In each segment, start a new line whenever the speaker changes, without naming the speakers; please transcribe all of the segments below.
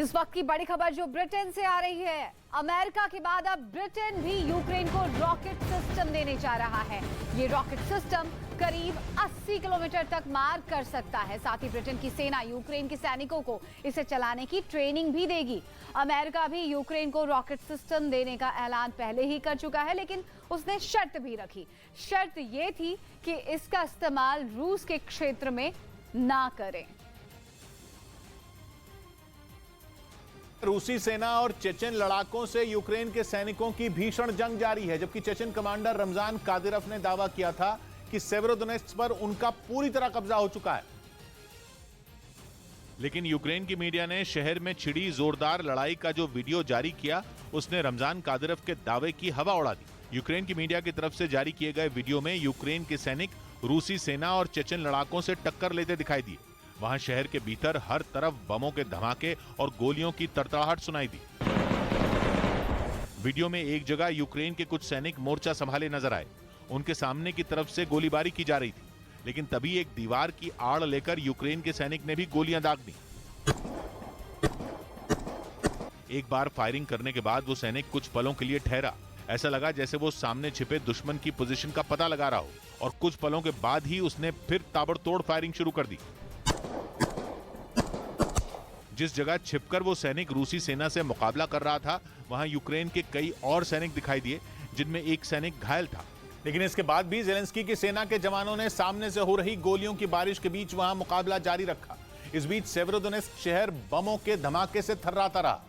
इस वक्त की बड़ी खबर जो ब्रिटेन से आ रही है। अमेरिका के बाद अब ब्रिटेन भी यूक्रेन को रॉकेट सिस्टम देने जा रहा है। ये रॉकेट सिस्टम करीब 80 किलोमीटर तक मार कर सकता है। साथ ही ब्रिटेन की सेना यूक्रेन के सैनिकों को इसे चलाने की ट्रेनिंग भी देगी। अमेरिका भी यूक्रेन को रॉकेट सिस्टम देने का ऐलान पहले ही कर चुका है, लेकिन उसने शर्त भी रखी। शर्त ये थी कि इसका इस्तेमाल रूस के क्षेत्र में ना करें।
रूसी सेना और चेचन लड़ाकों से यूक्रेन के सैनिकों की भीषण जंग जारी है, जबकि चेचन कमांडर रमजान कादिरव ने दावा किया था कि सेवेरोडोनेत्स्क पर उनका पूरी तरह कब्जा हो चुका है। लेकिन यूक्रेन की मीडिया ने शहर में छिड़ी जोरदार लड़ाई का जो वीडियो जारी किया, उसने रमजान कादिरव के दावे की हवा उड़ा दी। यूक्रेन की मीडिया की तरफ से जारी किए गए वीडियो में यूक्रेन के सैनिक रूसी सेना और चेचन लड़ाकों से टक्कर लेते दिखाई दिए। वहां शहर के भीतर हर तरफ बमों के धमाके और गोलियों की तड़तड़ाहट सुनाई दी। वीडियो में एक जगह यूक्रेन के कुछ सैनिक मोर्चा संभाले नजर आए। उनके सामने की तरफ से गोलीबारी की जा रही थी, लेकिन तभी एक दीवार की आड़ लेकर यूक्रेन के सैनिक ने भी गोलियां दाग दी। एक बार फायरिंग करने के बाद वो सैनिक कुछ पलों के लिए ठहरा। ऐसा लगा जैसे वो सामने छिपे दुश्मन की पोजीशन का पता लगा रहा हो, और कुछ पलों के बाद ही उसने फिर ताबड़तोड़ फायरिंग शुरू कर दी। जिस जगह छिपकर वो सैनिक रूसी सेना से मुकाबला कर रहा था, वहां यूक्रेन के कई और सैनिक दिखाई दिए, जिनमें एक सैनिक घायल था। लेकिन इसके बाद भी ज़ेलेंस्की की सेना के जवानों ने सामने से हो रही गोलियों की बारिश के बीच वहां मुकाबला जारी रखा। इस बीच सेवेरोडोनेत्स्क शहर बमों के धमाके से थर्राता रहा,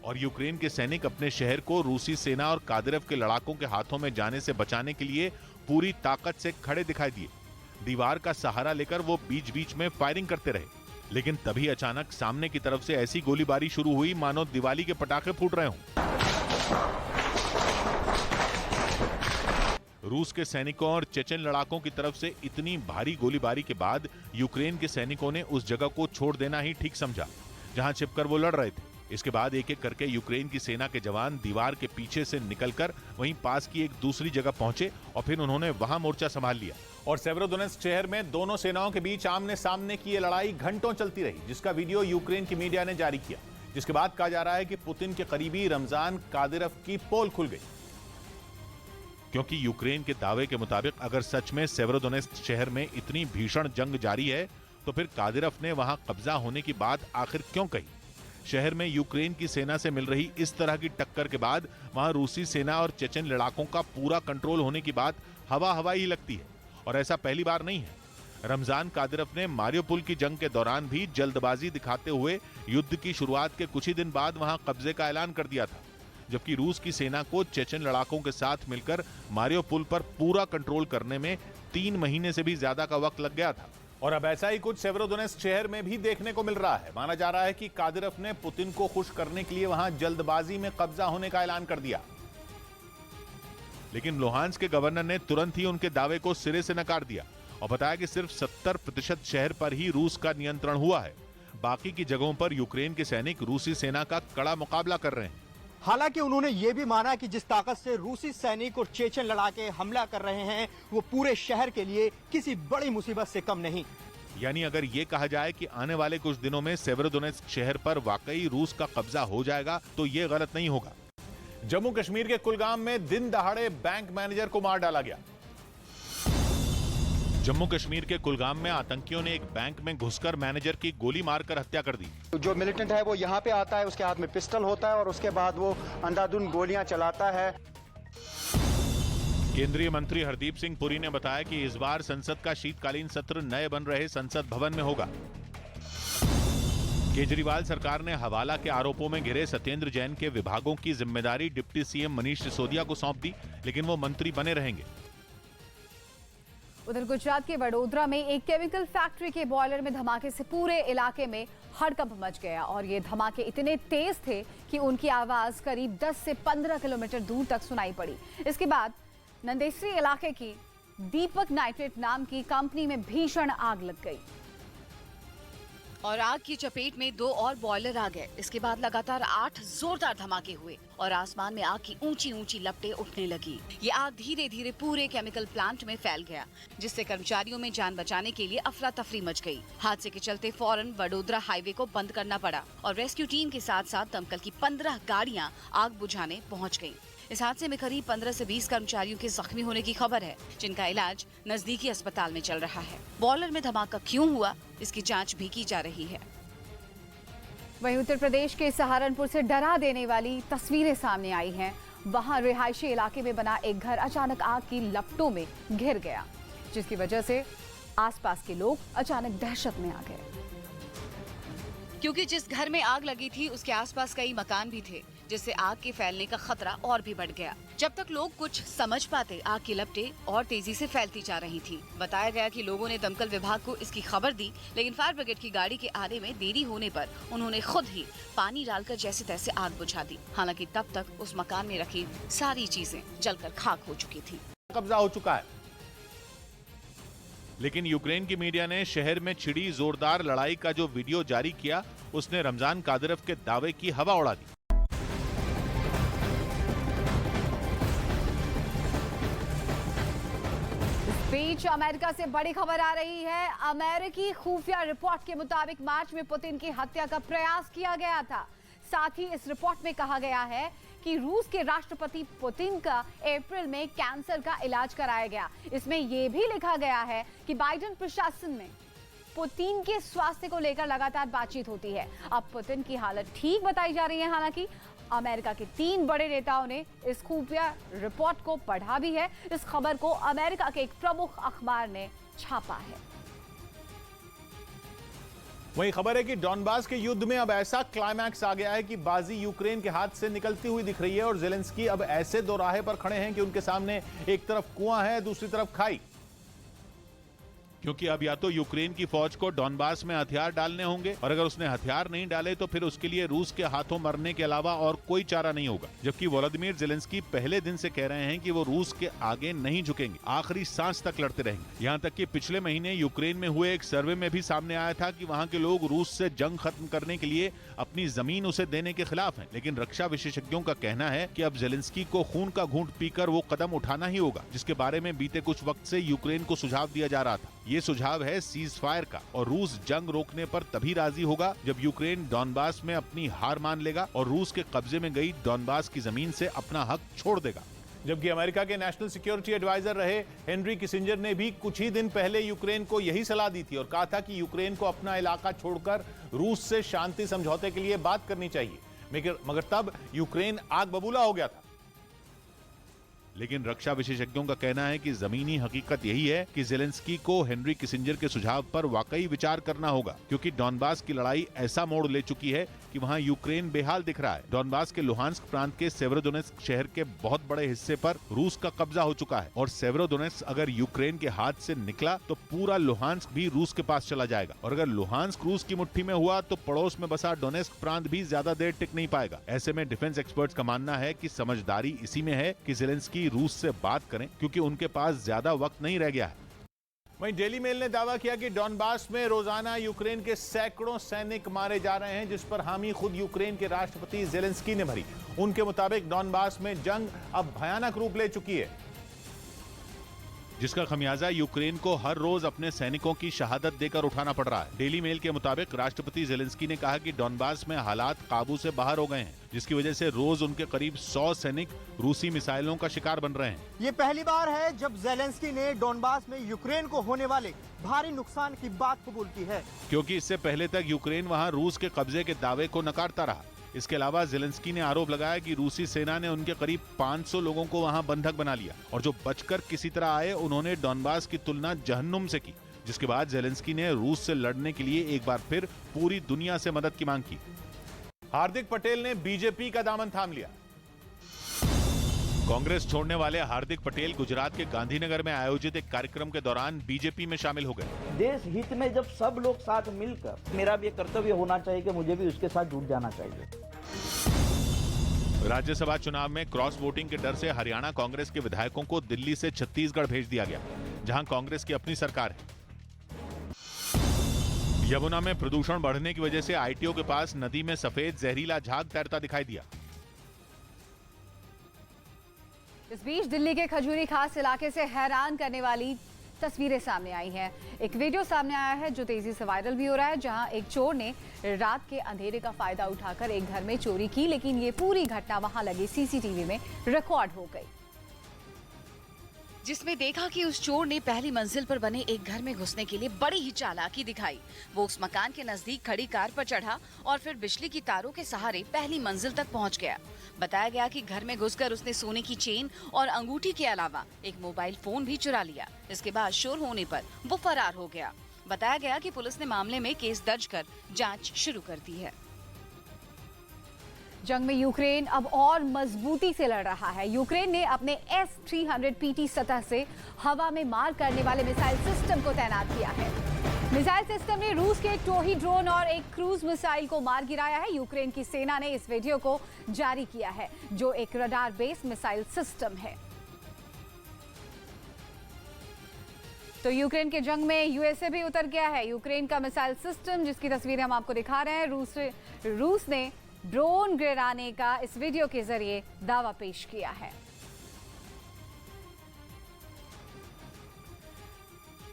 और यूक्रेन के सैनिक अपने शहर को रूसी सेना और कादिरव के लड़ाकों के हाथों में जाने से बचाने के लिए पूरी ताकत से खड़े दिखाई दिए। दीवार का सहारा लेकर वो बीच बीच में फायरिंग करते रहे, लेकिन तभी अचानक सामने की तरफ से ऐसी गोलीबारी शुरू हुई मानो दिवाली के पटाखे फूट रहे हों। रूस के सैनिकों और चेचन लड़ाकों की तरफ से इतनी भारी गोलीबारी के बाद यूक्रेन के सैनिकों ने उस जगह को छोड़ देना ही ठीक समझा जहां छिपकर वो लड़ रहे थे। इसके बाद एक एक करके यूक्रेन की सेना के जवान दीवार के पीछे से निकलकर वहीं पास की एक दूसरी जगह पहुंचे, और फिर उन्होंने वहां मोर्चा संभाल लिया। और सेवेरोडोनेत्स्क शहर में दोनों सेनाओं के बीच आमने सामने की ये लड़ाई घंटों चलती रही, जिसका वीडियो यूक्रेन की मीडिया ने जारी किया। जिसके बाद कहा जा रहा है कि पुतिन के करीबी रमजान कादिरव की पोल खुल गई, क्योंकि यूक्रेन के दावे के मुताबिक अगर सच में सेवेरोडोनेत्स्क शहर में इतनी भीषण जंग जारी है, तो फिर कादिरव ने वहां कब्जा होने की बात आखिर क्यों कही। शहर में यूक्रेन की सेना से मिल रही इस तरह की टक्कर के बाद वहां रूसी सेना और चेचन लड़ाकों का पूरा कंट्रोल होने की बात हवा हवा ही लगती है, और ऐसा पहली बार नहीं है। रमजान कादिरव ने मारियोपोल की जंग के दौरान भी जल्दबाजी दिखाते हुए युद्ध की शुरुआत के कुछ ही दिन बाद वहां कब्जे का ऐलान कर दिया था, जबकि रूस की सेना को चेचन लड़ाकों के साथ मिलकर मारियोपोल पर पूरा कंट्रोल करने में 3 महीने से भी ज्यादा का वक्त लग गया था। और अब ऐसा ही कुछ सेवेरोडोनेत्स्क शहर में भी देखने को मिल रहा है। माना जा रहा है कि कादिरव ने पुतिन को खुश करने के लिए वहां जल्दबाजी में कब्जा होने का ऐलान कर दिया, लेकिन लुहांस्क के गवर्नर ने तुरंत ही उनके दावे को सिरे से नकार दिया और बताया कि सिर्फ 70% शहर पर ही रूस का नियंत्रण हुआ है। बाकी की जगहों पर यूक्रेन के सैनिक रूसी सेना का कड़ा मुकाबला कर रहे हैं।
हालांकि उन्होंने ये भी माना कि जिस ताकत से रूसी सैनिक और चेचन लड़ाके हमला कर रहे हैं, वो पूरे शहर के लिए किसी बड़ी मुसीबत से कम नहीं।
यानी अगर ये कहा जाए कि आने वाले कुछ दिनों में सेवेरोडोनेत्स्क शहर पर वाकई रूस का कब्जा हो जाएगा, तो ये गलत नहीं होगा। जम्मू कश्मीर के कुलगाम में दिन दहाड़े बैंक मैनेजर को मार डाला गया। जम्मू कश्मीर के कुलगाम में आतंकियों ने एक बैंक में घुसकर मैनेजर की गोली मारकर हत्या कर दी।
जो मिलिटेंट है वो यहाँ पे आता है, उसके हाथ में पिस्टल होता है और उसके बाद वो अंधाधुंध गोलियां चलाता है।
केंद्रीय मंत्री हरदीप सिंह पुरी ने बताया कि इस बार संसद का शीतकालीन सत्र नए बन रहे संसद भवन में होगा। केजरीवाल सरकार ने हवाला के आरोपों में घिरे सत्येंद्र जैन के विभागों की जिम्मेदारी डिप्टी सीएम मनीष सिसोदिया को सौंप दी, लेकिन वो मंत्री बने रहेंगे।
उधर गुजरात के वडोदरा में एक केमिकल फैक्ट्री के बॉयलर में धमाके से पूरे इलाके में हड़कंप मच गया, और ये धमाके इतने तेज थे कि उनकी आवाज करीब 10 से 15 किलोमीटर दूर तक सुनाई पड़ी। इसके बाद नंदेसरी इलाके की दीपक नाइट्रेट नाम की कंपनी में भीषण आग लग गई।
और आग की चपेट में 2 और बॉयलर आ गए। इसके बाद लगातार 8 जोरदार धमाके हुए और आसमान में आग की ऊंची ऊंची लपटें उठने लगी। ये आग धीरे धीरे पूरे केमिकल प्लांट में फैल गया, जिससे कर्मचारियों में जान बचाने के लिए अफरा तफरी मच गई। हादसे के चलते फौरन वडोदरा हाईवे को बंद करना पड़ा और रेस्क्यू टीम के साथ साथ दमकल की 15 गाड़ियां आग बुझाने पहुंच गईं। इस हादसे में करीब 15 से 20 कर्मचारियों के जख्मी होने की खबर है, जिनका इलाज नजदीकी अस्पताल में चल रहा है। बॉयलर में धमाका क्यों हुआ, इसकी जांच भी की जा रही है।
वहीं उत्तर प्रदेश के सहारनपुर से डरा देने वाली तस्वीरें सामने आई हैं। वहां रिहायशी इलाके में बना एक घर अचानक आग की लपटों में घिर गया, जिसकी वजह से आसपास के लोग अचानक दहशत में आ गए।
क्योंकि जिस घर में आग लगी थी उसके आसपास कई मकान भी थे, जिससे आग के फैलने का खतरा और भी बढ़ गया। जब तक लोग कुछ समझ पाते, आग की लपटें और तेजी से फैलती जा रही थी। बताया गया कि लोगों ने दमकल विभाग को इसकी खबर दी, लेकिन फायर ब्रिगेड की गाड़ी के आने में देरी होने पर उन्होंने खुद ही पानी डालकर जैसे तैसे आग बुझा दी। हालांकि तब तक उस मकान में रखी सारी चीजें जलकर खाक हो चुकी थी।
कब्जा हो चुका है। लेकिन यूक्रेन की मीडिया ने शहर में छिड़ी जोरदार लड़ाई का जो वीडियो जारी किया, उसने रमजान कादिरोव के दावे की हवा उड़ा दी।
इस बीच अमेरिका से बड़ी खबर आ रही है। अमेरिकी खुफिया रिपोर्ट के मुताबिक मार्च में पुतिन की हत्या का प्रयास किया गया था। साथ ही इस रिपोर्ट में कहा गया है कि रूस के राष्ट्रपति पुतिन का अप्रैल में कैंसर का इलाज कराया गया। इसमें यह भी लिखा गया है कि बाइडेन प्रशासन में पुतिन के स्वास्थ्य को लेकर लगातार बातचीत होती है। अब पुतिन की हालत ठीक बताई जा रही है। हालांकि अमेरिका के 3 बड़े नेताओं ने इस खुफिया रिपोर्ट को पढ़ा भी है। इस खबर को अमेरिका के एक प्रमुख अखबार ने छापा है।
वही खबर है कि डॉनबास के युद्ध में अब ऐसा क्लाइमैक्स आ गया है कि बाजी यूक्रेन के हाथ से निकलती हुई दिख रही है और जेलेंस्की अब ऐसे दोराहे पर खड़े हैं कि उनके सामने एक तरफ कुआं है, दूसरी तरफ खाई।
क्योंकि अब या तो यूक्रेन की फौज को डॉनबास में हथियार डालने होंगे, और अगर उसने हथियार नहीं डाले तो फिर उसके लिए रूस के हाथों मरने के अलावा और कोई चारा नहीं होगा। जबकि वोलोदिमीर जेलेंस्की पहले दिन से कह रहे हैं कि वो रूस के आगे नहीं झुकेंगे, आखिरी सांस तक लड़ते रहेंगे। यहाँ तक कि पिछले महीने यूक्रेन में हुए एक सर्वे में भी सामने आया था कि वहाँ के लोग रूस से जंग खत्म करने के लिए अपनी जमीन उसे देने के खिलाफ हैं। लेकिन रक्षा विशेषज्ञों का कहना है कि अब जेलेंस्की को खून का घूंट पीकर वो कदम उठाना ही होगा, जिसके बारे में बीते कुछ वक्त से यूक्रेन को सुझाव दिया जा रहा था। ये सुझाव है सीज फायर का, और रूस जंग रोकने पर तभी राजी होगा जब यूक्रेन डॉनबास में अपनी हार मान लेगा और रूस के कब्जे में गई डॉनबास की जमीन से अपना हक छोड़ देगा।
जबकि अमेरिका के नेशनल सिक्योरिटी एडवाइजर रहे हेनरी किसिंजर ने भी कुछ ही दिन पहले यूक्रेन को यही सलाह दी थी और कहा था कि यूक्रेन को अपना इलाका छोड़कर रूस से शांति समझौते के लिए बात करनी चाहिए, मगर तब यूक्रेन आग बबूला हो गया था।
लेकिन रक्षा विशेषज्ञों का कहना है कि जमीनी हकीकत यही है कि जेलेंस्की को हेनरी किसिंजर के सुझाव पर वाकई विचार करना होगा, क्योंकि डॉनबास की लड़ाई ऐसा मोड़ ले चुकी है कि वहां यूक्रेन बेहाल दिख रहा है। डॉनबास के लुहांस्क प्रांत के सेवेरोडोनेस्क शहर के बहुत बड़े हिस्से पर रूस का कब्जा हो चुका है, और सेवेरोडोनेस्क अगर यूक्रेन के हाथ से निकला तो पूरा लुहांस्क भी रूस के पास चला जाएगा, और अगर लुहांस्क रूस की मुट्ठी में हुआ तो पड़ोस में बसा डोनेस्क प्रांत भी ज्यादा देर टिक नहीं पाएगा। ऐसे में डिफेंस एक्सपर्ट्स का मानना है कि समझदारी इसी में है कि जेलेंस्की रूस से बात करें, क्योंकि उनके पास ज्यादा वक्त नहीं रह गया है।
वहीं डेली मेल ने दावा किया कि डॉनबास में रोजाना यूक्रेन के सैकड़ों सैनिक मारे जा रहे हैं, जिस पर हामी खुद यूक्रेन के राष्ट्रपति जेलेंस्की ने भरी। उनके मुताबिक डॉनबास में जंग अब भयानक रूप ले चुकी है,
जिसका खमियाजा यूक्रेन को हर रोज अपने सैनिकों की शहादत देकर उठाना पड़ रहा है। डेली मेल के मुताबिक राष्ट्रपति जेलेंस्की ने कहा कि डॉनबास में हालात काबू से बाहर हो गए हैं, जिसकी वजह से रोज उनके करीब 100 सैनिक रूसी मिसाइलों का शिकार बन रहे हैं।
ये पहली बार है जब जेलेंस्की ने डॉनबास में यूक्रेन को होने वाले भारी नुकसान की बात कबूल की है,
क्योंकि इससे पहले तक यूक्रेन वहां रूस के कब्जे के दावे को नकारता रहा। इसके अलावा जेलेंस्की ने आरोप लगाया कि रूसी सेना ने उनके करीब 500 लोगों को वहां बंधक बना लिया, और जो बचकर किसी तरह आए उन्होंने डॉनबास की तुलना जहन्नुम से की। जिसके बाद जेलेंस्की ने रूस से लड़ने के लिए एक बार फिर पूरी दुनिया से मदद की मांग की।
हार्दिक पटेल ने बीजेपी का दामन थाम लिया।
कांग्रेस छोड़ने वाले हार्दिक पटेल गुजरात के गांधीनगर में आयोजित एक कार्यक्रम के दौरान बीजेपी में शामिल हो गए।
देश हित में जब सब लोग साथ मिलकर, मेरा भी कर्तव्य होना चाहिए कि मुझे भी उसके साथ जुट जाना चाहिए।
राज्यसभा चुनाव में क्रॉस वोटिंग के डर से हरियाणा कांग्रेस के विधायकों को दिल्ली से छत्तीसगढ़ भेज दिया गया, जहां कांग्रेस की अपनी सरकार है। यमुना में प्रदूषण बढ़ने की वजह से आईटीओ के पास नदी में सफेद जहरीला झाग तैरता दिखाई दिया।
इस बीच दिल्ली के खजूरी खास इलाके से हैरान करने वाली तस्वीरें सामने आई हैं। एक वीडियो सामने आया है जो तेजी से वायरल भी हो रहा है, जहां एक चोर ने रात के अंधेरे का फायदा उठाकर एक घर में चोरी की, लेकिन ये पूरी घटना वहां लगे सीसीटीवी में रिकॉर्ड हो गई,
जिसमें देखा कि उस चोर ने पहली मंजिल पर बने एक घर में घुसने के लिए बड़ी ही चालाकी दिखाई। वो उस मकान के नजदीक खड़ी कार पर चढ़ा और फिर बिजली की तारों के सहारे पहली मंजिल तक पहुंच गया। बताया गया कि घर में घुसकर उसने सोने की चेन और अंगूठी के अलावा एक मोबाइल फोन भी चुरा लिया। इसके बाद शोर होने पर वो फरार हो गया। बताया गया कि पुलिस ने मामले में केस दर्ज कर जाँच शुरू कर दी है।
जंग में यूक्रेन अब और मजबूती से लड़ रहा है। यूक्रेन ने अपने S-300 सतह से हवा में मार करने वाले मिसाइल सिस्टम को तैनात किया है। मिसाइल सिस्टम ने रूस के टोही ड्रोन और एक क्रूज मिसाइल को मार गिराया है। यूक्रेन की सेना ने इस वीडियो को जारी किया है, जो एक रडार बेस्ड मिसाइल सिस्टम है। तो यूक्रेन के जंग में यूएसए भी उतर गया है। यूक्रेन का मिसाइल सिस्टम, जिसकी तस्वीरें हम आपको दिखा रहे हैं, रूस ने ड्रोन गिराने का इस वीडियो के जरिए दावा पेश किया है।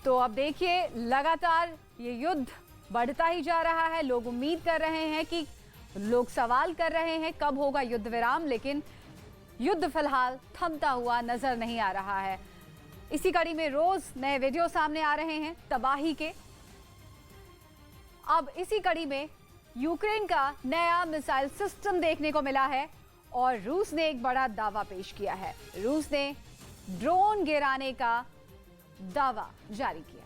तो अब देखिए, लगातार ये युद्ध बढ़ता ही जा रहा है। लोग उम्मीद कर रहे हैं कि लोग सवाल कर रहे हैं कब होगा युद्ध विराम, लेकिन युद्ध फिलहाल थमता हुआ नजर नहीं आ रहा है। इसी कड़ी में रोज नए वीडियो सामने आ रहे हैं तबाही के। अब इसी कड़ी में यूक्रेन का नया मिसाइल सिस्टम देखने को मिला है और रूस ने एक बड़ा दावा पेश किया है। रूस ने ड्रोन गिराने का दावा जारी किया।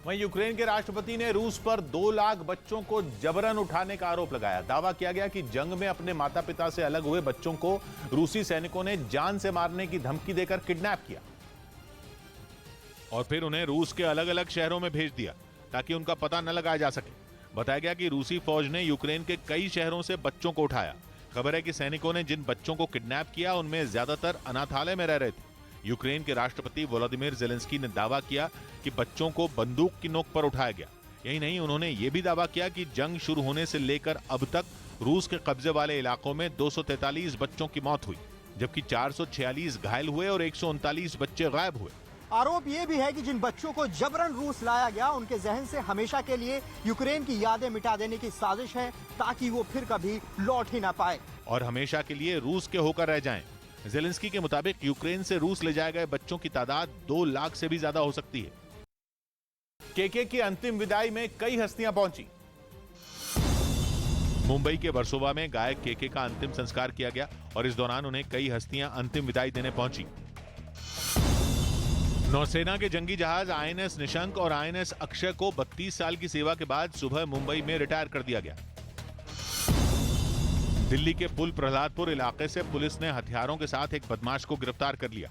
वहीं यूक्रेन के राष्ट्रपति ने रूस पर 2 लाख बच्चों को जबरन उठाने का आरोप लगाया। दावा किया गया कि जंग में अपने माता पिता से अलग हुए बच्चों को रूसी सैनिकों ने जान से मारने की धमकी देकर किडनैप किया
और फिर उन्हें रूस के अलग अलग शहरों में भेज दिया ताकि उनका पता न लगाया जा सके। बताया गया कि रूसी फौज ने यूक्रेन के कई शहरों से बच्चों को उठाया। खबर है कि सैनिकों ने जिन बच्चों को किडनैप किया उनमें ज्यादातर अनाथालय में रह रहे थे। यूक्रेन के राष्ट्रपति वोलोदिमीर ज़ेलेंस्की ने दावा किया कि बच्चों को बंदूक की नोक पर उठाया गया। यही नहीं, उन्होंने ये भी दावा किया कि जंग शुरू होने से लेकर अब तक रूस के कब्जे वाले इलाकों में 243 बच्चों की मौत हुई, जबकि 446 घायल हुए और 139 बच्चे गायब हुए।
आरोप ये भी है कि जिन बच्चों को जबरन रूस लाया गया, उनके जहन से हमेशा के लिए यूक्रेन की यादें मिटा देने की साजिश है, ताकि वो फिर कभी लौट ही ना पाए
और हमेशा के लिए रूस के होकर रह जाएं। ज़ेलेंस्की के मुताबिक यूक्रेन से रूस ले जाए गए बच्चों की तादाद 2 लाख से भी ज्यादा हो सकती है।
केके की अंतिम विदाई में कई हस्तियां पहुंची।
मुंबई के वर्सोवा में गायक केके का अंतिम संस्कार किया गया और इस दौरान उन्हें कई हस्तियां अंतिम विदाई देने पहुंची। नौसेना के जंगी जहाज INS निशंक और INS अक्षय को 32 साल की सेवा के बाद सुबह मुंबई में रिटायर कर दिया गया। दिल्ली के पुल प्रहलादपुर इलाके से पुलिस ने हथियारों के साथ एक बदमाश को गिरफ्तार कर लिया।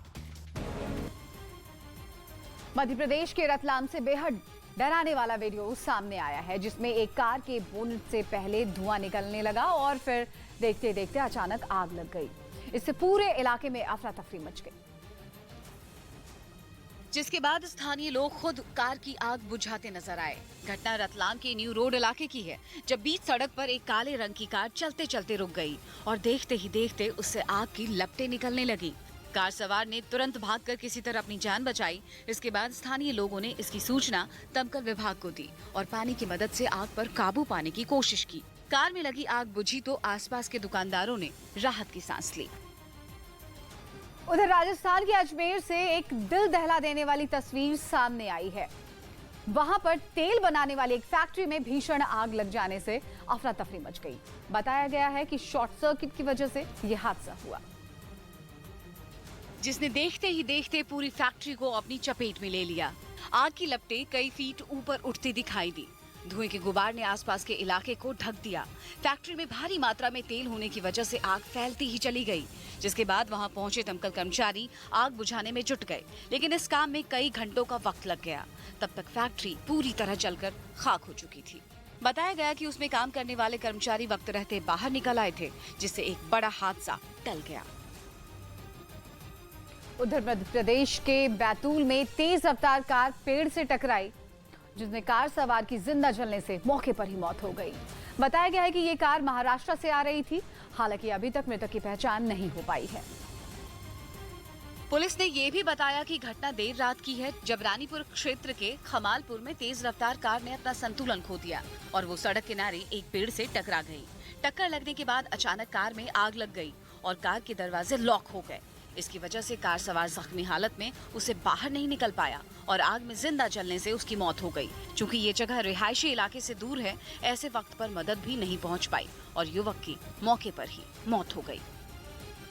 मध्य प्रदेश के रतलाम से बेहद डराने वाला वीडियो सामने आया है, जिसमें एक कार के बोनट से पहले धुआं निकलने लगा और फिर देखते देखते अचानक आग लग गई। इससे पूरे इलाके में अफरा तफरी मच गई,
जिसके बाद स्थानीय लोग खुद कार की आग बुझाते नजर आए। घटना रतलाम के न्यू रोड इलाके की है, जब बीच सड़क पर एक काले रंग की कार चलते चलते रुक गई और देखते ही देखते उससे आग की लपटें निकलने लगी। कार सवार ने तुरंत भागकर किसी तरह अपनी जान बचाई। इसके बाद स्थानीय लोगों ने इसकी सूचना दमकल विभाग को दी और पानी की मदद से आग पर काबू पाने की कोशिश की। कार में लगी आग बुझी तो आसपास के दुकानदारों ने राहत की सांस ली।
उधर राजस्थान के अजमेर से एक दिल दहला देने वाली तस्वीर सामने आई है। वहां पर तेल बनाने वाली एक फैक्ट्री में भीषण आग लग जाने से अफरा तफरी मच गई। बताया गया है कि शॉर्ट सर्किट की वजह से यह हादसा हुआ,
जिसने देखते ही देखते पूरी फैक्ट्री को अपनी चपेट में ले लिया। आग की लपटें कई फीट ऊपर उठती दिखाई दी। धुएं के गुबार ने आसपास के इलाके को ढक दिया। फैक्ट्री में भारी मात्रा में तेल होने की वजह से आग फैलती ही चली गई, जिसके बाद वहां पहुंचे दमकल कर्मचारी आग बुझाने में जुट गए, लेकिन इस काम में कई घंटों का वक्त लग गया। तब तक फैक्ट्री पूरी तरह जलकर खाक हो चुकी थी। बताया गया कि उसमें काम करने वाले कर्मचारी वक्त रहते बाहर निकल आए थे, जिससे एक बड़ा हादसा टल गया।
उधर मध्य प्रदेश के बैतूल में तेज रफ्तार कार पेड़ से टकराई, जिसमें कार सवार की जिंदा जलने से मौके पर ही मौत हो गई। बताया गया है कि ये कार महाराष्ट्र से आ रही थी। हालांकि अभी तक मृतक की पहचान नहीं हो पाई है।
पुलिस ने ये भी बताया कि घटना देर रात की है, जब रानीपुर क्षेत्र के खमालपुर में तेज रफ्तार कार ने अपना संतुलन खो दिया और वो सड़क किनारे एक पेड़ से टकरा गई। टक्कर लगने के बाद अचानक कार में आग लग गई और कार के दरवाजे लॉक हो गए। इसकी वजह से कार सवार जख्मी हालत में उसे बाहर नहीं निकल पाया और आग में जिंदा जलने से उसकी मौत हो गई। चूंकि ये जगह रिहायशी इलाके से दूर है, ऐसे वक्त पर मदद भी नहीं पहुंच पाई और युवक की मौके पर ही मौत हो गई।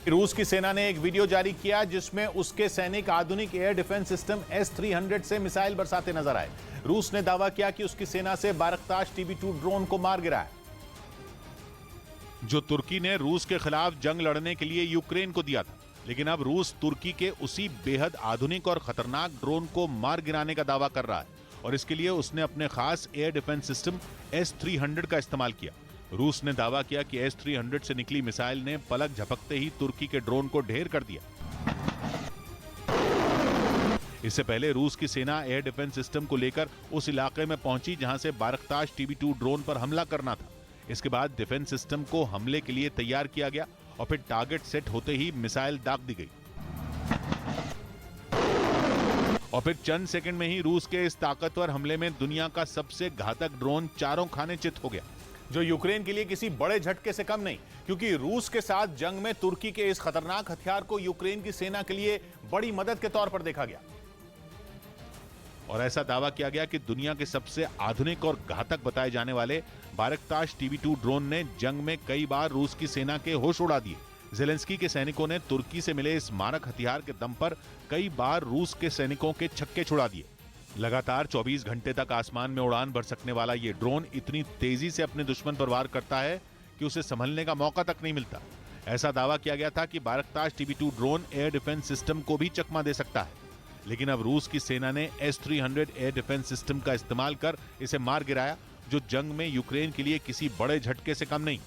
रूस की सेना ने एक वीडियो जारी किया जिसमें उसके सैनिक आधुनिक एयर डिफेंस सिस्टम S-300 से मिसाइल बरसाते नजर आए। रूस ने दावा किया कि उसकी सेना से बारकताश TB2 ड्रोन को मार गिराया।
जो तुर्की ने रूस के खिलाफ जंग लड़ने के लिए यूक्रेन को दिया था, लेकिन अब रूस तुर्की के उसी बेहद आधुनिक और खतरनाक ड्रोन को मार गिराने का दावा कर रहा है और इसके लिए उसने अपने खास एयर डिफेंस सिस्टम S-300 का इस्तेमाल किया। रूस ने दावा किया कि S-300 से निकली मिसाइल ने पलक झपकते ही तुर्की के ड्रोन को ढेर कर दिया। इससे पहले रूस की सेना एयर डिफेंस सिस्टम को लेकर उस इलाके में पहुंची जहां से बारकताश TB2 ड्रोन पर हमला करना था। इसके बाद डिफेंस सिस्टम को हमले के लिए तैयार किया गया और फिर टारगेट सेट होते ही मिसाइल दाग दी गई और फिर चंद सेकंड में ही रूस के इस ताकतवर हमले में दुनिया का सबसे घातक ड्रोन चारों खाने चित हो गया,
जो यूक्रेन के लिए किसी बड़े झटके से कम नहीं, क्योंकि रूस के साथ जंग में तुर्की के इस खतरनाक हथियार को यूक्रेन की सेना के लिए बड़ी मदद के तौर पर देखा गया
और ऐसा दावा किया गया कि दुनिया के सबसे आधुनिक और घातक बताए जाने वाले बारकताश TB2 ड्रोन ने जंग में कई बार रूस की सेना के होश उड़ा दिए। ज़ेलेंस्की के सैनिकों ने तुर्की से मिले इस मारक हथियार के दम पर कई बार रूस के सैनिकों के छक्के छुड़ा दिए। लगातार 24 घंटे तक आसमान में उड़ान भर सकने वाला ये ड्रोन इतनी तेजी से अपने दुश्मन पर वार करता है कि उसे संभलने का मौका तक नहीं मिलता। ऐसा दावा किया गया था कि बारकताश TB2 drone air defence system को भी चकमा दे सकता है, लेकिन अब रूस की सेना ने S-300 एयर डिफेंस सिस्टम का इस्तेमाल कर इसे मार गिराया, जो जंग में यूक्रेन के लिए किसी बड़े झटके से कम नहीं।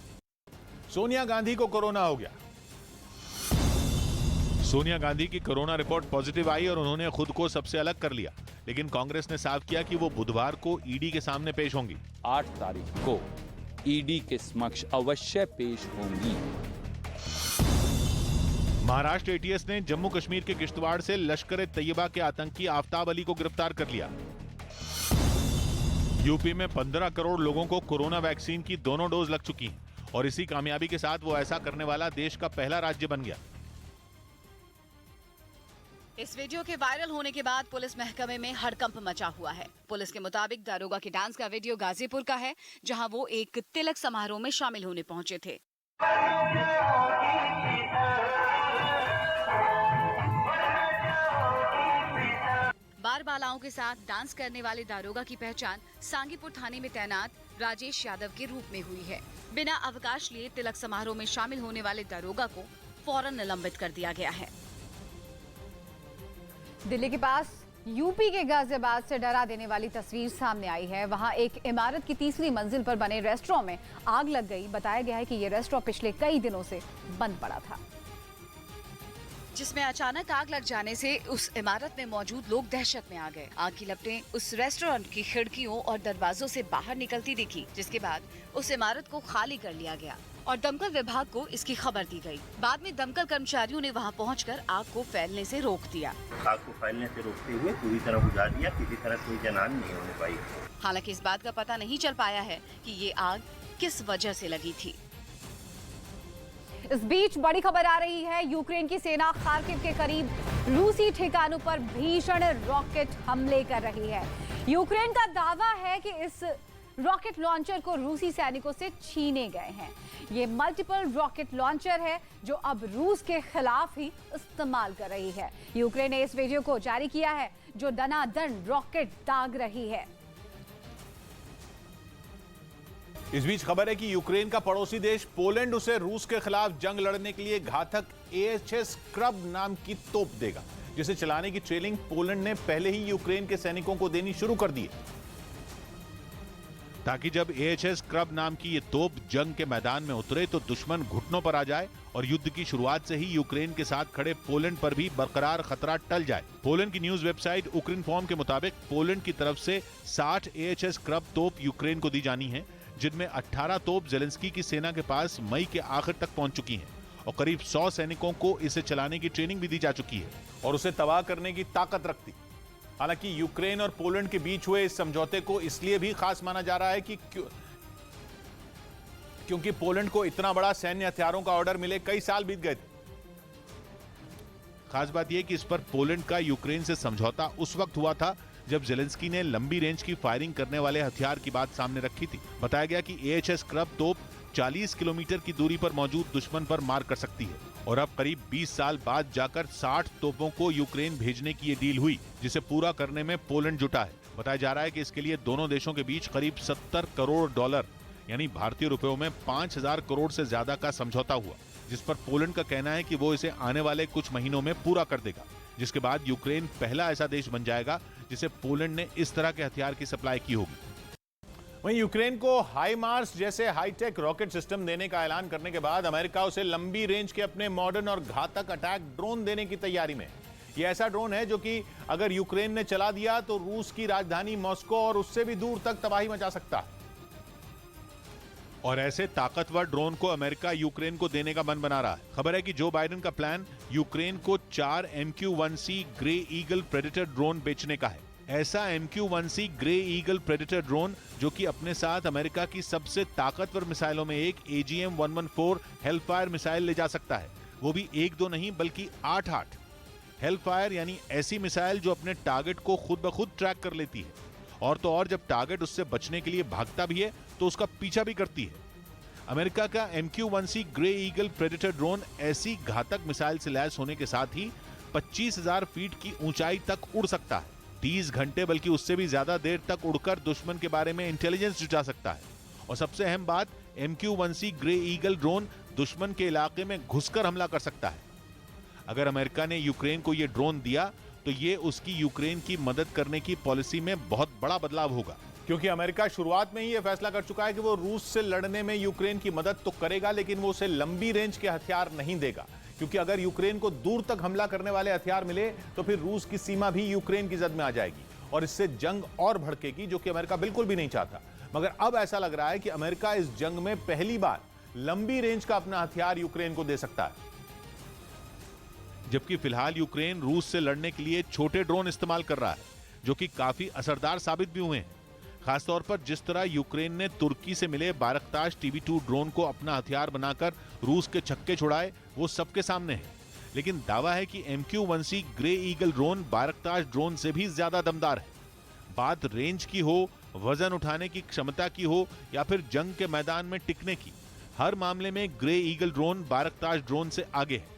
सोनिया गांधी को कोरोना हो गया।
सोनिया गांधी की कोरोना रिपोर्ट पॉजिटिव आई और उन्होंने खुद को सबसे अलग कर लिया, लेकिन कांग्रेस ने साफ किया कि वो बुधवार को ईडी के सामने पेश होंगी।
8 तारीख को ईडी के समक्ष अवश्य पेश होंगी।
महाराष्ट्र ATS ने जम्मू कश्मीर के किश्तवाड़ से लश्कर-ए-तैयबा के आतंकी आफताब अली को गिरफ्तार कर लिया। यूपी में 15 करोड़ लोगों को कोरोना वैक्सीन की दोनों डोज लग चुकी हैं और इसी कामयाबी के साथ वो ऐसा करने वाला देश का पहला राज्य बन गया।
इस वीडियो के वायरल होने के बाद पुलिस महकमे में हड़कंप मचा हुआ है। पुलिस के मुताबिक दारोगा के डांस का वीडियो गाजीपुर का है, जहां वो एक तिलक समारोह में शामिल होने पहुंचे थे। बार बालाओं के साथ डांस करने वाले दारोगा की पहचान सांगीपुर थाने में तैनात राजेश यादव के रूप में हुई है। बिना अवकाश लिए तिलक समारोह में शामिल होने वाले दारोगा को फौरन निलंबित कर दिया गया है।
दिल्ली के पास यूपी के गाजियाबाद से डरा देने वाली तस्वीर सामने आई है। वहां एक इमारत की तीसरी मंजिल पर बने रेस्टोरेंट में आग लग गई। बताया गया है कि यह रेस्टोरेंट पिछले कई दिनों से बंद पड़ा था,
जिसमें अचानक आग लग जाने से उस इमारत में मौजूद लोग दहशत में आ गए। आग की लपटें उस रेस्टोरेंट की खिड़कियों और दरवाजों से बाहर निकलती दिखी, जिसके बाद उस इमारत को खाली कर लिया गया और दमकल विभाग को इसकी खबर दी गई। बाद में दमकल कर्मचारियों ने वहां पहुंचकर आग को फैलने से रोक दिया।
आग को फैलने से रोकते हुए पूरी तरह बुझा दिया, किसी तरह कोई जानहानि नहीं होने पाई।
हालांकि इस बात का पता नहीं चल पाया है कि ये आग किस वजह से लगी थी।
इस बीच बड़ी खबर आ रही है, यूक्रेन की सेना खार्किव के करीब रूसी ठिकानों पर भीषण रॉकेट हमले कर रही है। यूक्रेन का दावा है कि इस रॉकेट लॉन्चर को रूसी सैनिकों से छीने गए हैं। ये मल्टीपल रॉकेट लॉन्चर है जो अब रूस के खिलाफ ही इस्तेमाल कर रही है। यूक्रेन ने इस वीडियो को जारी किया है जो दनादन रॉकेट दाग रही है।
इस बीच खबर है कि यूक्रेन का पड़ोसी देश पोलैंड उसे रूस के खिलाफ जंग लड़ने के लिए घातक AHS स्क्रब नाम की तोप देगा, जिसे चलाने की ट्रेनिंग पोलैंड ने पहले ही यूक्रेन के सैनिकों को देनी शुरू कर दी है।
ताकि जब AHS क्रब नाम की ये तोप जंग के मैदान में उतरे तो दुश्मन घुटनों पर आ जाए और युद्ध की शुरुआत से ही यूक्रेन के साथ खड़े पोलैंड पर भी बरकरार खतरा टल जाए। पोलैंड की न्यूज वेबसाइट उक्रेनफॉर्म के मुताबिक पोलैंड की तरफ से 60 AHS क्रब तोप यूक्रेन को दी जानी है, जिनमें 18 तोप जेलेंस्की की सेना के पास मई के आखिर तक पहुंच चुकी हैं और करीब 100 सैनिकों को इसे चलाने की ट्रेनिंग भी दी जा चुकी है
और उसे तबाह करने की ताकत रखती। हालांकि यूक्रेन और पोलैंड के बीच हुए इस समझौते को इसलिए भी खास माना जा रहा है कि क्योंकि पोलैंड को इतना बड़ा सैन्य हथियारों का ऑर्डर मिले कई साल बीत गए थे।
खास बात यह कि इस पर पोलैंड का यूक्रेन से समझौता उस वक्त हुआ था जब जेलेंस्की ने लंबी रेंज की फायरिंग करने वाले हथियार की बात सामने रखी थी। बताया गया कि AHS क्रब तोप 40 किलोमीटर की दूरी पर मौजूद दुश्मन पर मार कर सकती है और अब करीब 20 साल बाद जाकर 60 तोपों को यूक्रेन भेजने की ये डील हुई, जिसे पूरा करने में पोलैंड जुटा है। बताया जा रहा है कि इसके लिए दोनों देशों के बीच करीब 70 करोड़ डॉलर यानी भारतीय रुपयों में 5000 करोड़ से ज्यादा का समझौता हुआ, जिस पर पोलैंड का कहना है कि वो इसे आने वाले कुछ महीनों में पूरा कर देगा, जिसके बाद यूक्रेन पहला ऐसा देश बन जाएगा जिसे पोलैंड ने इस तरह के हथियार की सप्लाई की होगी।
वहीं यूक्रेन को हाईमार्स जैसे हाईटेक रॉकेट सिस्टम देने का ऐलान करने के बाद अमेरिका उसे लंबी रेंज के अपने मॉडर्न और घातक अटैक ड्रोन देने की तैयारी में। यह ऐसा ड्रोन है जो कि अगर यूक्रेन ने चला दिया तो रूस की राजधानी मॉस्को और उससे भी दूर तक तबाही मचा सकता है।
और ऐसे ताकतवर ड्रोन को अमेरिका यूक्रेन को देने का मन बना रहा है। खबर है कि जो बाइडेन का प्लान यूक्रेन को 4 MQ-1C grey eagle predator drone बेचने का है। ऐसा MQ-1C grey eagle predator drone जो कि अपने साथ अमेरिका की सबसे ताकतवर मिसाइलों में एक AGM-114 हेलफायर मिसाइल ले जा सकता है, वो भी 1-2 नहीं बल्कि 8-8। हेलफायर यानी ऐसी मिसाइल जो अपने टारगेट को खुद ब खुद ट्रैक कर लेती है और तो और जब टारगेट उससे बचने के लिए भागता भी है तो उसका पीछा भी करती है। अमेरिका का MQ-1C grey eagle predator drone ऐसी घातक मिसाइल से लैस होने के साथ ही 25,000 फीट की ऊंचाई तक उड़ सकता है, 30 घंटे बल्कि उससे भी ज्यादा देर तक उड़कर दुश्मन के बारे में इंटेलिजेंस जुटा सकता है। और सबसे अहम बात, MQ-1C ग्रे ईगल ड्रोन दुश्मन के इलाके में घुसकर हमला कर सकता है। अगर अमेरिका ने यूक्रेन को यह ड्रोन दिया तो ये उसकी यूक्रेन की मदद करने की पॉलिसी में बहुत बड़ा बदलाव होगा,
क्योंकि अमेरिका शुरुआत में ही यह फैसला कर चुका है कि वो रूस से लड़ने में यूक्रेन की मदद तो करेगा, लेकिन वो उसे लंबी रेंज के हथियार नहीं देगा, क्योंकि अगर यूक्रेन को दूर तक हमला करने वाले हथियार मिले तो फिर रूस की सीमा भी यूक्रेन की जद में आ जाएगी और इससे जंग और भड़केगी, जो कि अमेरिका बिल्कुल भी नहीं चाहता। मगर अब ऐसा लग रहा है कि अमेरिका इस जंग में पहली बार लंबी रेंज का अपना हथियार यूक्रेन को दे सकता है।
जबकि फिलहाल यूक्रेन रूस से लड़ने के लिए छोटे ड्रोन इस्तेमाल कर रहा है, जो कि काफी असरदार साबित भी हुए हैं। खासतौर पर जिस तरह यूक्रेन ने तुर्की से मिले बारकताश TB2 ड्रोन को अपना हथियार बनाकर रूस के छक्के छुड़ाए, वो सबके सामने है। लेकिन दावा है कि MQ-1C ग्रे ईगल ड्रोन बारकताश ड्रोन से भी ज्यादा दमदार है। बात रेंज की हो, वजन उठाने की क्षमता की हो या फिर जंग के मैदान में टिकने की, हर मामले में ग्रे ईगल ड्रोन बारकताश ड्रोन से आगे है।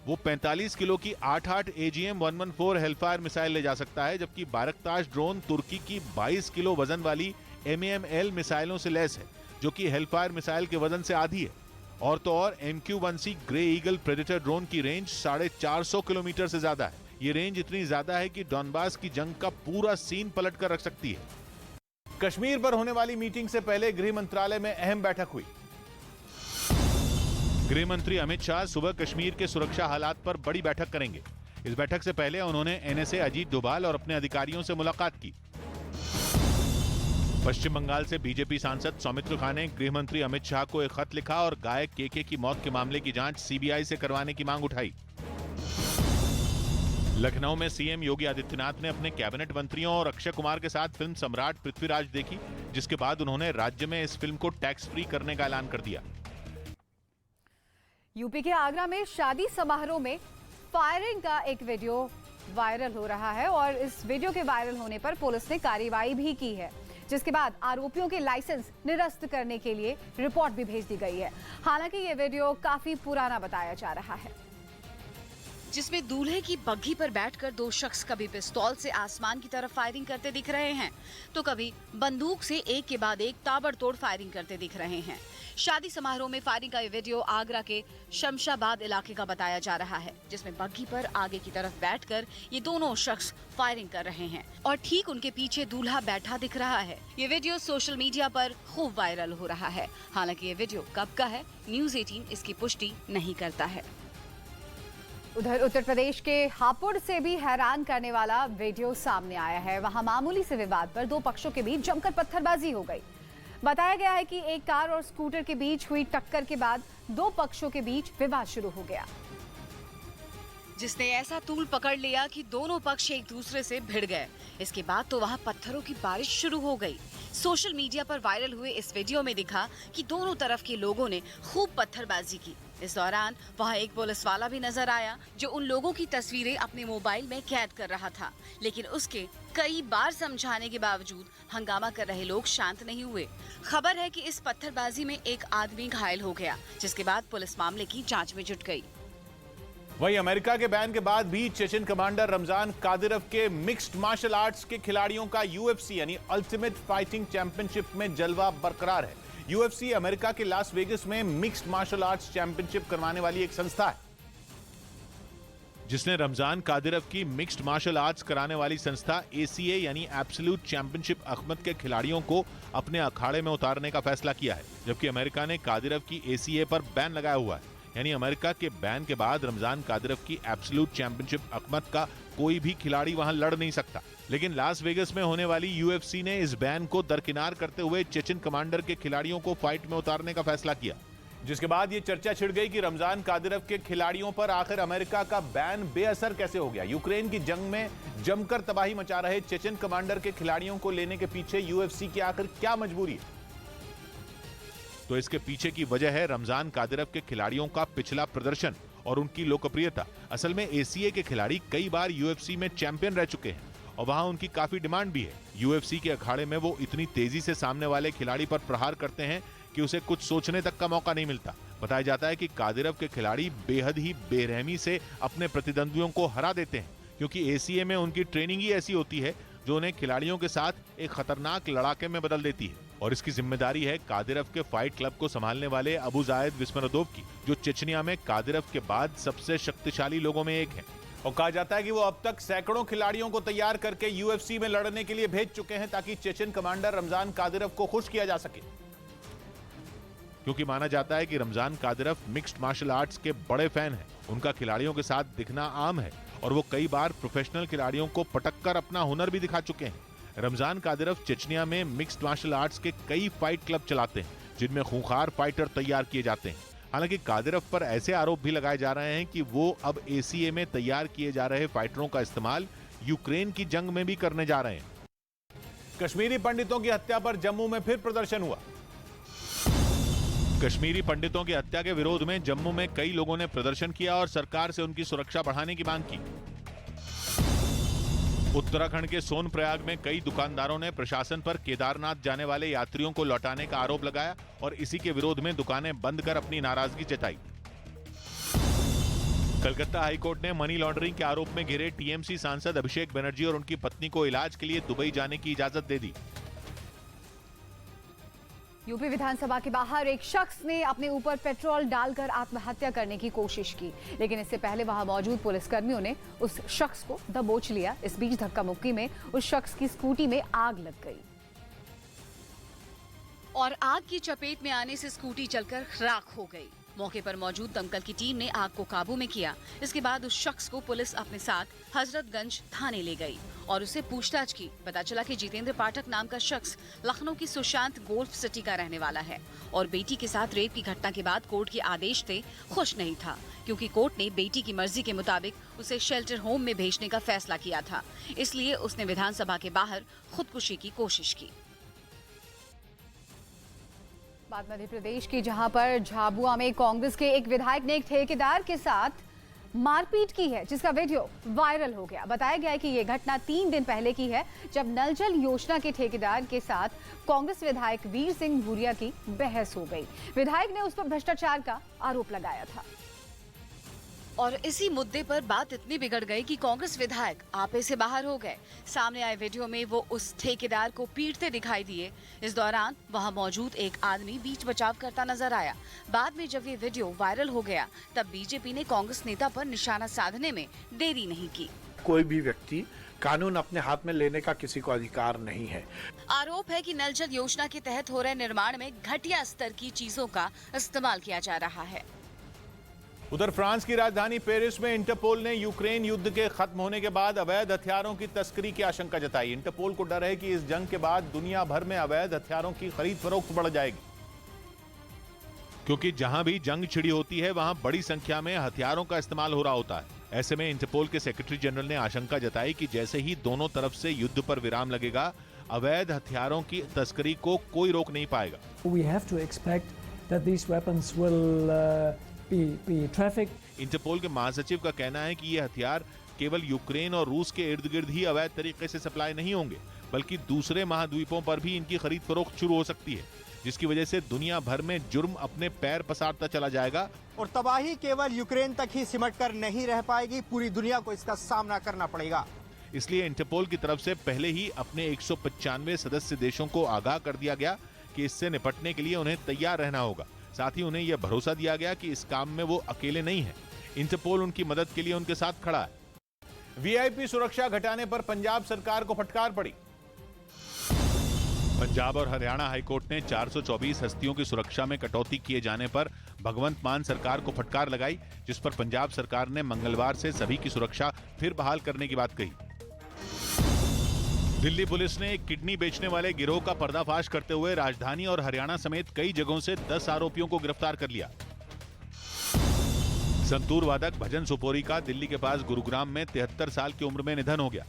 वो 45 किलो की 8-8 AGM-114 हेलफायर मिसाइल ले जा सकता है, जबकि बारकताश ड्रोन तुर्की की 22 किलो वजन वाली MAM-L मिसाइलों से लैस है, जो कि हेलफायर मिसाइल के वजन से आधी है। और तो और MQ-1C grey eagle predator drone की रेंज 450 किलोमीटर से ज्यादा है। ये रेंज इतनी ज्यादा है कि डॉनबास की जंग का पूरा सीन पलट कर रख सकती है।
कश्मीर पर होने वाली मीटिंग से पहले गृह मंत्रालय में अहम बैठक हुई।
गृह मंत्री अमित शाह सुबह कश्मीर के सुरक्षा हालात पर बड़ी बैठक करेंगे। इस बैठक से पहले उन्होंने NSA अजीत डोभाल और अपने अधिकारियों से मुलाकात की। पश्चिम बंगाल से बीजेपी सांसद सौमित्र खान ने गृह मंत्री अमित शाह को एक खत लिखा और गायक KK की मौत के मामले की जांच CBI से करवाने की मांग उठाई। लखनऊ में CM योगी आदित्यनाथ ने अपने कैबिनेट मंत्रियों और अक्षय कुमार के साथ फिल्म सम्राट पृथ्वीराज देखी, जिसके बाद उन्होंने राज्य में इस फिल्म को टैक्स फ्री करने का ऐलान कर दिया।
यूपी के आगरा में शादी समारोह में फायरिंग का एक वीडियो वायरल हो रहा है और इस वीडियो के वायरल होने पर पुलिस ने कार्रवाई भी की है, जिसके बाद आरोपियों के लाइसेंस निरस्त करने के लिए रिपोर्ट भी भेज दी गई है। हालांकि ये वीडियो काफी पुराना बताया जा रहा है।
जिसमें दूल्हे की बग्घी पर बैठकर दो शख्स कभी पिस्तौल से आसमान की तरफ फायरिंग करते दिख रहे हैं तो कभी बंदूक से एक के बाद एक ताबड़तोड़ फायरिंग करते दिख रहे हैं। शादी समारोह में फायरिंग का ये वीडियो आगरा के शमशाबाद इलाके का बताया जा रहा है, जिसमें बग्घी पर आगे की तरफ बैठकर ये दोनों शख्स फायरिंग कर रहे हैं और ठीक उनके पीछे दूल्हा बैठा दिख रहा है। ये वीडियो सोशल मीडिया पर खूब वायरल हो रहा है। हालांकि ये वीडियो कब का है, न्यूज़ 18 इसकी पुष्टि नहीं करता है।
उधर उत्तर प्रदेश के हापुड़ से भी हैरान करने वाला वीडियो सामने आया है। वहां मामूली से विवाद पर दो पक्षों के बीच जमकर पत्थरबाजी हो गई। बताया गया है कि एक कार और स्कूटर के बीच हुई टक्कर के बाद दो पक्षों के बीच विवाद शुरू हो गया,
जिसने ऐसा तूल पकड़ लिया कि दोनों पक्ष एक दूसरे से भिड़ गए। इसके बाद तो वहां पत्थरों की बारिश शुरू हो गई। सोशल मीडिया पर वायरल हुए इस वीडियो में दिखा कि दोनों तरफ के लोगों ने खूब पत्थरबाजी की। इस दौरान वहां एक पुलिस वाला भी नजर आया जो उन लोगों की तस्वीरें अपने मोबाइल में कैद कर रहा था, लेकिन उसके कई बार समझाने के बावजूद हंगामा कर रहे लोग शांत नहीं हुए। खबर है कि इस पत्थरबाजी में एक आदमी घायल हो गया, जिसके बाद पुलिस मामले की जांच में जुट गई।
वहीं अमेरिका के बैन के बाद भी चेचन कमांडर रमजान कादिरव के मिक्स्ड मार्शल आर्ट्स के खिलाड़ियों का यूएफसी यानी अल्टीमेट फाइटिंग चैंपियनशिप में जलवा बरकरार है। यूएफसी अमेरिका के लास वेगस में मिक्स्ड मार्शल आर्ट्स चैंपियनशिप करवाने वाली एक संस्था है,
जिसने रमजान कादिरव की मिक्स्ड मार्शल आर्ट्स कराने वाली संस्था ACA यानी एब्सोल्यूट चैंपियनशिप अहमद के खिलाड़ियों को अपने अखाड़े में उतारने का फैसला किया है, जबकि अमेरिका ने कादिरव की ACA पर बैन लगाया हुआ है। यानी अमेरिका के बैन के बाद रमजान कादिरव की एब्सोल्यूट चैंपियनशिप अहमद का कोई भी खिलाड़ी वहां लड़ नहीं सकता। लेकिन लास वेगस में होने वाली यूएफसी ने इस बैन को दरकिनार करते हुए चेचन कमांडर के खिलाड़ियों को फाइट में उतारने का फैसला किया,
जिसके बाद ये चर्चा छिड़ गई कि रमजान कादिरव के खिलाड़ियों पर आखिर अमेरिका का बैन बेअसर कैसे हो गया। यूक्रेन की जंग में जमकर तबाही मचा रहे चेचन कमांडर के खिलाड़ियों को लेने के पीछे यूएफसी की आखिर क्या मजबूरी है?
तो इसके पीछे की वजह है रमजान कादिरव के खिलाड़ियों का पिछला प्रदर्शन और उनकी लोकप्रियता। असल में ACA के खिलाड़ी कई बार यूएफसी में चैंपियन रह चुके हैं और वहां उनकी काफी डिमांड भी है। यूएफसी के अखाड़े में वो इतनी तेजी से सामने वाले खिलाड़ी पर प्रहार करते हैं कि उसे कुछ सोचने तक का मौका नहीं मिलता। बताया जाता है कि कादिरव के खिलाड़ी बेहद ही बेरहमी से अपने प्रतिद्वंदियों को हरा देते हैं, क्योंकि ACA में उनकी ट्रेनिंग ही ऐसी होती है जो उन्हें खिलाड़ियों के साथ एक खतरनाक लड़ाके में बदल देती है। और इसकी जिम्मेदारी है कादिरव के फाइट क्लब को संभालने वाले अबू जायद विस्मरदोव की, जो चेचनिया में कादिरव के बाद सबसे शक्तिशाली लोगों में एक है।
और कहा जाता है कि वो अब तक सैकड़ों खिलाड़ियों को तैयार करके यूएफसी में लड़ने के लिए भेज चुके हैं ताकि चेचन कमांडर रमजान कादिरव को खुश किया जा सके,
क्योंकि माना जाता है कि Ramzan Kadyrov mixed martial arts के बड़े फैन हैं। उनका खिलाड़ियों के साथ दिखना आम है और वो कई बार प्रोफेशनल खिलाड़ियों को पटककर अपना हुनर भी दिखा चुके हैं। रमजान कादिरव चेचनिया में मिक्स्ड मार्शल आर्ट्स के कई फाइट क्लब चलाते हैं, जिनमें खूंखार फाइटर तैयार किए जाते हैं। हालांकि कादिरव पर ऐसे आरोप भी लगाए जा रहे हैं कि वो अब ACA में तैयार किए जा रहे फाइटरों का इस्तेमाल यूक्रेन की जंग में भी करने जा रहे हैं।
कश्मीरी पंडितों की हत्या पर जम्मू में फिर प्रदर्शन हुआ।
कश्मीरी पंडितों की हत्या के विरोध में जम्मू में कई लोगों ने प्रदर्शन किया और सरकार से उनकी सुरक्षा बढ़ाने की मांग की। उत्तराखंड के सोनप्रयाग में कई दुकानदारों ने प्रशासन पर केदारनाथ जाने वाले यात्रियों को लौटाने का आरोप लगाया और इसी के विरोध में दुकानें बंद कर अपनी नाराजगी जताई। कलकत्ता हाईकोर्ट ने मनी लॉन्ड्रिंग के आरोप में घिरे TMC सांसद अभिषेक बनर्जी और उनकी पत्नी को इलाज के लिए दुबई जाने की इजाजत दे दी।
यूपी विधानसभा के बाहर एक शख्स ने अपने ऊपर पेट्रोल डालकर आत्महत्या करने की कोशिश की, लेकिन इससे पहले वहां मौजूद पुलिसकर्मियों ने उस शख्स को दबोच लिया। इस बीच धक्का मुक्की में उस शख्स की स्कूटी में आग लग गई
और आग की चपेट में आने से स्कूटी जलकर राख हो गई। मौके पर मौजूद दमकल की टीम ने आग को काबू में किया। इसके बाद उस शख्स को पुलिस अपने साथ हजरतगंज थाने ले गई और उसे पूछताछ की। पता चला कि जितेंद्र पाठक नाम का शख्स लखनऊ की सुशांत गोल्फ सिटी का रहने वाला है और बेटी के साथ रेप की घटना के बाद कोर्ट के आदेश से खुश नहीं था, क्योंकि कोर्ट ने बेटी की मर्जी के मुताबिक उसे शेल्टर होम में भेजने का फैसला किया था। इसलिए उसने विधानसभा के बाहर खुदकुशी की कोशिश की।
बात मध्य प्रदेश की, जहां पर झाबुआ में कांग्रेस के एक विधायक ने एक ठेकेदार के साथ मारपीट की है, जिसका वीडियो वायरल हो गया। बताया गया है कि यह घटना 3 दिन पहले की है, जब नल जल योजना के ठेकेदार के साथ कांग्रेस विधायक वीर सिंह भूरिया की बहस हो गई। विधायक ने उस पर भ्रष्टाचार का आरोप लगाया था।
और इसी मुद्दे पर बात इतनी बिगड़ गई कि कांग्रेस विधायक आपे से बाहर हो गए। सामने आए वीडियो में वो उस ठेकेदार को पीटते दिखाई दिए। इस दौरान वहां मौजूद एक आदमी बीच बचाव करता नजर आया। बाद में जब ये वीडियो वायरल हो गया तब बीजेपी ने कांग्रेस नेता पर निशाना साधने में देरी नहीं की।
कोई भी व्यक्ति कानून अपने हाथ में लेने का किसी को अधिकार नहीं है।
आरोप है कि नल जल योजना के तहत हो रहे निर्माण में घटिया स्तर की चीजों का इस्तेमाल किया जा रहा है।
उधर फ्रांस की राजधानी पेरिस में इंटरपोल ने यूक्रेन युद्ध के खत्म होने के बाद अवैध हथियारों की तस्करी की आशंका जताई। इंटरपोल को डर है कि इस जंग के बाद दुनिया भर में अवैध हथियारों की खरीद फरोख्त बढ़ जाएगी,
क्योंकि जहां भी जंग छिड़ी होती है वहां बड़ी संख्या में हथियारों का इस्तेमाल हो रहा होता है। ऐसे में इंटरपोल के सेक्रेटरी जनरल ने आशंका जताई कि जैसे ही दोनों तरफ से युद्ध पर विराम लगेगा, अवैध हथियारों की तस्करी को कोई रोक नहीं पाएगा।
We have to expect that these weapons will be trafficked.
Interpol के महासचिव का कहना है कि ये हथियार केवल यूक्रेन और रूस के इर्द गिर्द ही अवैध तरीके से सप्लाई नहीं होंगे, बल्कि दूसरे महाद्वीपों पर भी इनकी खरीद फरोख्त शुरू हो सकती है, जिसकी वजह से दुनिया भर में जुर्म अपने पैर पसारता चला जाएगा
और तबाही केवल यूक्रेन तक ही सिमट कर नहीं रह पाएगी, पूरी दुनिया को इसका सामना करना पड़ेगा।
इसलिए इंटरपोल की तरफ से पहले ही अपने 195 सदस्य देशों को आगाह कर दिया गया कि इससे निपटने के लिए उन्हें तैयार रहना होगा। साथ ही उन्हें यह भरोसा दिया गया कि इस काम में वो अकेले नहीं हैं। इंटरपोल उनकी मदद के लिए उनके साथ खड़ा है।
वीआईपी सुरक्षा घटाने पर पंजाब सरकार को फटकार पड़ी।
पंजाब और हरियाणा हाईकोर्ट ने 424 हस्तियों की सुरक्षा में कटौती किए जाने पर भगवंत मान सरकार को फटकार लगाई, जिस पर पंजाब सरकार ने मंगलवार से सभी की सुरक्षा फिर बहाल करने की बात कही। दिल्ली पुलिस ने एक किडनी बेचने वाले गिरोह का पर्दाफाश करते हुए राजधानी और हरियाणा समेत कई जगहों से 10 आरोपियों को गिरफ्तार कर लिया। संतूर वादक भजन सुपोरी का दिल्ली के पास गुरुग्राम में 73 साल की उम्र में निधन हो गया।